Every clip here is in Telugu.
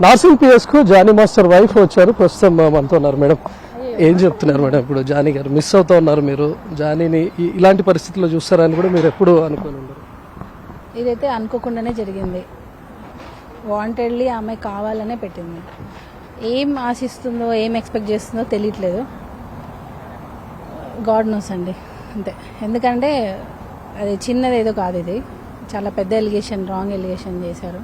నార్సింగ్ పిఎస్కు జానీ మాస్టర్ వైఫ్ వచ్చారు, ప్రస్తుతం మనతో ఉన్నారు. మేడం ఏం చెప్తున్నారు మేడం? ఇప్పుడు జానీ గారు మిస్ అవుతూ ఉన్నారు, మీరు జానీని ఇలాంటి పరిస్థితుల్లో చూస్తారని కూడా మీరు ఎప్పుడు అనుకుని ఉండరు? ఇదైతే అనుకోకుండానే జరిగింది. వాంటెడ్లీ ఆమె కావాలనే పెట్టింది. ఏం ఆశిస్తుందో ఏం ఎక్స్పెక్ట్ చేస్తుందో తెలియట్లేదు. గాడ్ నోస్ అండి, అంతే. ఎందుకంటే అది చిన్నది ఏదో కాదు, ఇది చాలా పెద్ద ఎలిగేషన్, రాంగ్ ఎలిగేషన్ చేశారు.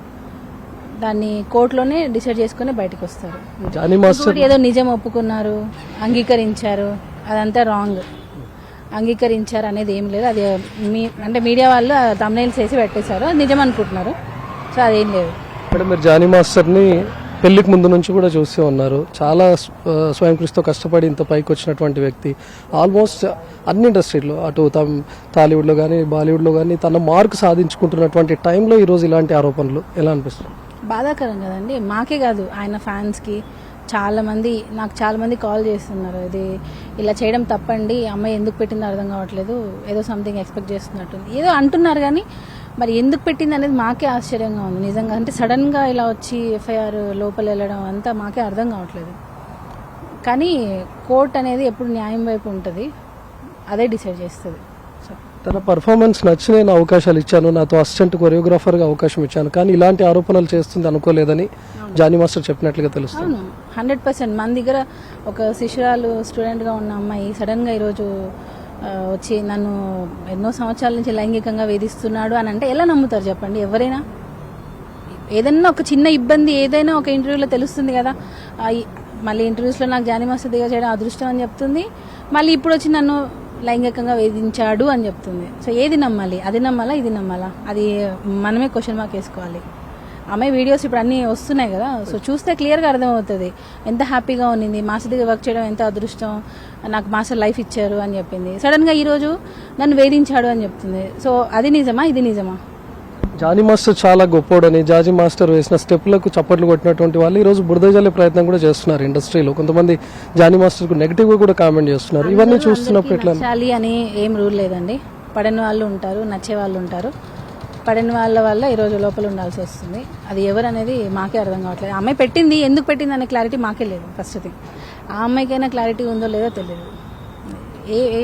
దాన్ని కోర్టులోనే డిసైడ్ చేసుకుని బయటకు వస్తారు. జానీ మాస్టర్ ఏదో నిజం ఒప్పుకున్నారు, అంగీకరించారు, అదంతా రాంగ్. అంగీకరించారు అనేది ఏం లేదు. అది అంటే మీడియా వాళ్ళు తమ్నైల్స్ వేసి పెట్టేశారు, అది నిజం అనుకుంటున్నారు. సో అదేం లేదు. మేడం మీరు జానీ మాస్టర్ని పెళ్లికి ముందు నుంచి కూడా చూస్తూ ఉన్నారు. చాలా స్వయం కృషితో కష్టపడి ఇంత పైకి వచ్చినటువంటి వ్యక్తి. ఆల్మోస్ట్ అన్ని ఇండస్ట్రీలో, అటు టాలీవుడ్లో కానీ బాలీవుడ్లో కానీ తన మార్క్ సాధించుకుంటున్నటువంటి టైంలో ఈరోజు ఇలాంటి ఆరోపణలు ఎలా అనిపిస్తుంది? బాధాకరం కదండి. మాకే కాదు, ఆయన ఫ్యాన్స్కి నాకు చాలా మంది కాల్ చేస్తున్నారు. ఇది ఇలా చేయడం తప్పండి, అమ్మాయి ఎందుకు పెట్టిందో అర్థం కావట్లేదు, ఏదో సంథింగ్ ఎక్స్పెక్ట్ చేస్తున్నట్టు ఏదో అంటున్నారు. కానీ మరి ఎందుకు పెట్టింది అనేది మాకే ఆశ్చర్యంగా ఉంది నిజంగా. అంటే సడన్గా ఇలా వచ్చి ఎఫ్ఐఆర్ లోపల వెళ్ళడం అంతా మాకే అర్థం కావట్లేదు. కానీ కోర్ట్ అనేది ఎప్పుడు న్యాయం వైపు ఉంటుంది, అదే డిసైడ్ చేస్తుంది. తన పర్ఫార్మెన్స్ నచ్చి నేను అవకాశాలు ఇచ్చాను, నాతో అసిస్టెంట్ కొరియోగ్రాఫర్గా అవకాశం ఇచ్చాను, కానీ ఇలాంటి ఆరోపణలు చేస్తుంది అనుకోలేదని జానీ మాస్టర్ చెప్పినట్లుగా తెలుస్తుంది. అవును, 100%. మన దగ్గర ఒక శిష్యురాలు, స్టూడెంట్గా ఉన్న అమ్మాయి సడన్గా ఈరోజు వచ్చి నన్ను ఎన్నో సంవత్సరాల నుంచి లైంగికంగా వేధిస్తున్నాడు అని అంటే ఎలా నమ్ముతారు చెప్పండి? ఎవరైనా ఏదైనా ఒక చిన్న ఇబ్బంది ఏదైనా ఒక ఇంటర్వ్యూలో తెలుస్తుంది కదా. మళ్ళీ ఇంటర్వ్యూస్లో నాకు జానీ మాస్టర్ దగ్గర చేయడం అదృష్టం అని చెప్తుంది, మళ్ళీ ఇప్పుడు వచ్చి నన్ను లైంగికంగా వేధించాడు అని చెప్తుంది. సో ఏది నమ్మాలి? అది నమ్మాలా, ఇది నమ్మాలా? అది మనమే క్వశ్చన్ మార్క్ వేసుకోవాలి. ఆమె వీడియోస్ ఇప్పుడు అన్నీ వస్తున్నాయి కదా, సో చూస్తే క్లియర్గా అర్థమవుతుంది ఎంత హ్యాపీగా ఉన్నింది. మాస్టర్ దగ్గర వర్క్ చేయడం ఎంత అదృష్టం, నాకు మాస్టర్ లైఫ్ ఇచ్చారు అని చెప్పింది. సడన్గా ఈరోజు నన్ను వేధించాడు అని చెప్తుంది. సో అది నిజమా, ఇది నిజమా? జానీ మాస్టర్ చాలా గొప్పోడని, జానీ మాస్టర్ వేసిన స్టెప్లకు చప్పట్లు కొట్టినటువంటి వాళ్ళు ఈరోజు బురదజల్లే ప్రయత్నం కూడా చేస్తున్నారు ఇండస్ట్రీలో. కొంతమంది జానీ మాస్టర్కు నెగిటివ్గా కూడా కామెంట్ చేస్తున్నారు. ఇవన్నీ చూస్తున్నప్పుడు ఎట్లా? నచ్చాలి అని ఏం రూల్ లేదండి. పడని వాళ్ళు ఉంటారు, నచ్చే వాళ్ళు ఉంటారు. పడని వాళ్ళ వల్ల ఈరోజు లోపల ఉండాల్సి వస్తుంది. అది ఎవరు అనేది మాకే అర్థం కావట్లేదు. అమ్మాయి పెట్టింది, ఎందుకు పెట్టింది అనే క్లారిటీ మాకే లేదు. ఫస్ట్ థింగ్, ఆ అమ్మాయికైనా క్లారిటీ ఉందో లేదో తెలియదు.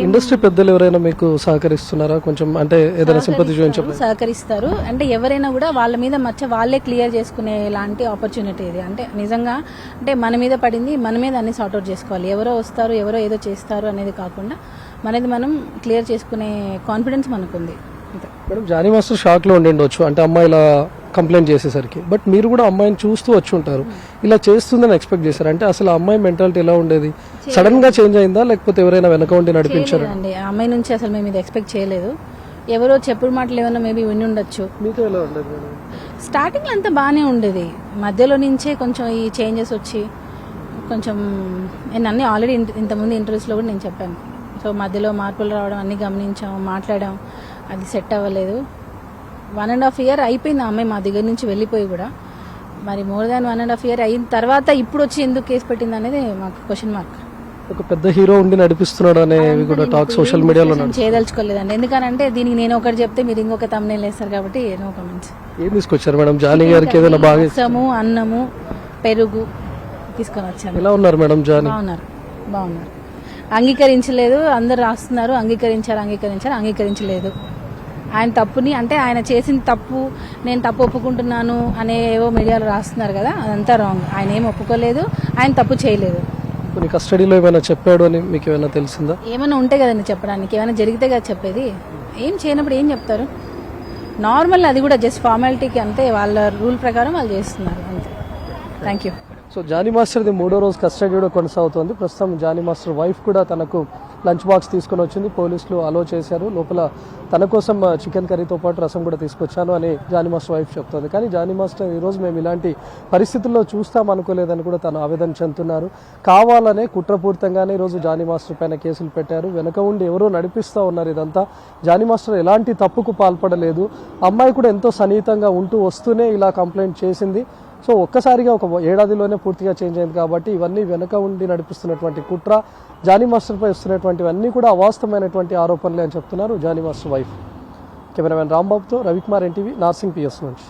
ఇండస్ట్రీ పెద్దలు ఎవరైనా మీకు సహకరిస్తున్నారా? కొంచెం అంటే ఏదైనా సింపతి చూపించండి. సహకరిస్తారు. అంటే ఎవరైనా కూడా వాళ్ళ మీద మచ్చ వాళ్ళే క్లియర్ చేసుకునే లాంటి ఆపర్చునిటీ ఇది. అంటే నిజంగా అంటే మన మీద పడింది, మన మీద అన్ని సార్ట్అవుట్ చేసుకోవాలి. ఎవరో వస్తారు, ఎవరో ఏదో చేస్తారు అనేది కాకుండా మనది మనం క్లియర్ చేసుకునే కాన్ఫిడెన్స్ మనకుంది. మేడం జానీ మాస్టర్ షాక్ లో ఉండిండొచ్చు, అంటే అమ్మాయి ఇలా కంప్లైంట్ చేసేసరికి. బట్ మీరు కూడా అమ్మాయిని చూస్తూ వచ్చి ఉంటారు, ఇలా చేస్తుందని ఎక్స్పెక్ట్ చేశారు. అంటే అసలు అమ్మాయి మెంటాలిటీ ఎలా ఉండేది? సడన్ గా చేంజ్ అయిందా, లేకపోతే ఎవరైనా వెనక ఉండి నడిపించారు? అండి, అమ్మాయి నుంచి అసలు మేము ఇది ఎక్స్పెక్ట్ చేయలేదు. ఎవరో చెప్పుడు మాటలు ఏమైనా మేబీ విని ఉండొచ్చు. మీతో ఎలా ఉండేది? స్టార్టింగ్ అంతా బాగానే ఉండేది, మధ్యలో నుంచే కొంచెం ఈ చేంజెస్ వచ్చి కొంచెం నేను అన్ని ఆల్రెడీ ఇంతకుముందు ఇంటర్వ్యూస్లో కూడా నేను చెప్పాను. సో మధ్యలో మార్పులు రావడం అన్ని గమనించాం, మాట్లాడాం, అది సెట్ అవ్వలేదు. 1.5 year అయిపోయింది ఆ అమ్మాయి మా దగ్గర నుంచి వెళ్ళిపోయి కూడా. మరి మోర్ దాన్ 1.5 year అయిన తర్వాత ఇప్పుడు వచ్చి ఎందుకు కేసు పెట్టింది అనేది మాకు క్వశ్చన్ మార్క్. ఒక పెద్ద హీరో ఉండి నడిపిస్తున్నాడు అనేవి కూడా టాక్ సోషల్ మీడియాలో చేయదలుచుకోలేదండి. ఎందుకంటే దీనికి నేను ఒకటి చెప్తే మీరు ఇంకొక తమ్నైల్ వేస్తారు కాబట్టి నో కామెంట్స్. ఏం తీసుకొచ్చారు మేడం జానీ గారికి? ఏదైనా బాగా అన్నము, పెరుగు తీసుకొని వచ్చాను. ఎలా ఉన్నారు మేడం జానీ? బాగున్నారు. అంగీకరించలేదు, అందరు రాస్తున్నారు అంగీకరించలేదు. ఆయన తప్పుని, అంటే ఆయన చేసిన తప్పు నేను తప్పు ఒప్పుకుంటున్నాను అనే ఏవో మీడియాలో రాస్తున్నారు కదా, అదంతా రాంగ్. ఆయన ఏం ఒప్పుకోలేదు, ఆయన తప్పు చేయలేదు. కొన్ని కస్టడీలో ఏమైనా చెప్పాడు అని మీకు ఏమైనా తెలిసిందా? ఏమైనా ఉంటే కదండి చెప్పడానికి, ఏమైనా జరిగితే కదా చెప్పేది. ఏం చేయనప్పుడు ఏం చెప్తారు? నార్మల్, అది కూడా జస్ట్ ఫార్మాలిటీకి, అంతే. వాళ్ళ రూల్ ప్రకారం వాళ్ళు చేస్తున్నారు, అంతే. Thank you. సో జానీ మాస్టర్ది 3వ రోజు కస్టడీ కూడా కొనసాగుతోంది. ప్రస్తుతం జానీ మాస్టర్ వైఫ్ కూడా తనకు లంచ్ బాక్స్ తీసుకొని వచ్చింది. పోలీసులు అలో చేశారు. లోపల తన కోసం చికెన్ కర్రీతో పాటు రసం కూడా తీసుకొచ్చాను అని జానీ మాస్టర్ వైఫ్ చెప్తోంది. కానీ జానీ మాస్టర్ ఈరోజు మేము ఇలాంటి పరిస్థితుల్లో చూస్తాం అనుకోలేదని కూడా తను ఆవేదన చెందుతున్నారు. కావాలనే కుట్రపూరితంగానే ఈరోజు జానీ మాస్టర్ పైన కేసులు పెట్టారు. వెనక ఉండి ఎవరో నడిపిస్తూ ఉన్నారు ఇదంతా. జానీ మాస్టర్ ఎలాంటి తప్పుకు పాల్పడలేదు. అమ్మాయి కూడా ఎంతో సన్నిహితంగా ఉంటూ వస్తూనే ఇలా కంప్లైంట్ చేసింది. సో ఒక్కసారిగా ఒక ఏడాదిలోనే పూర్తిగా చేంజ్ అయింది కాబట్టి ఇవన్నీ వెనక ఉండి నడిపిస్తున్నటువంటి కుట్ర, జానీ మాస్టర్పై వస్తున్నటువంటివన్నీ కూడా అవాస్తవమైనటువంటి ఆరోపణలే అని చెప్తున్నారు జానీ మాస్టర్ వైఫ్. కెమెరామెన్ రాంబాబుతో రవికుమార్, ఎన్టీవీ, నార్సింగ్ పిఎస్ నుంచి.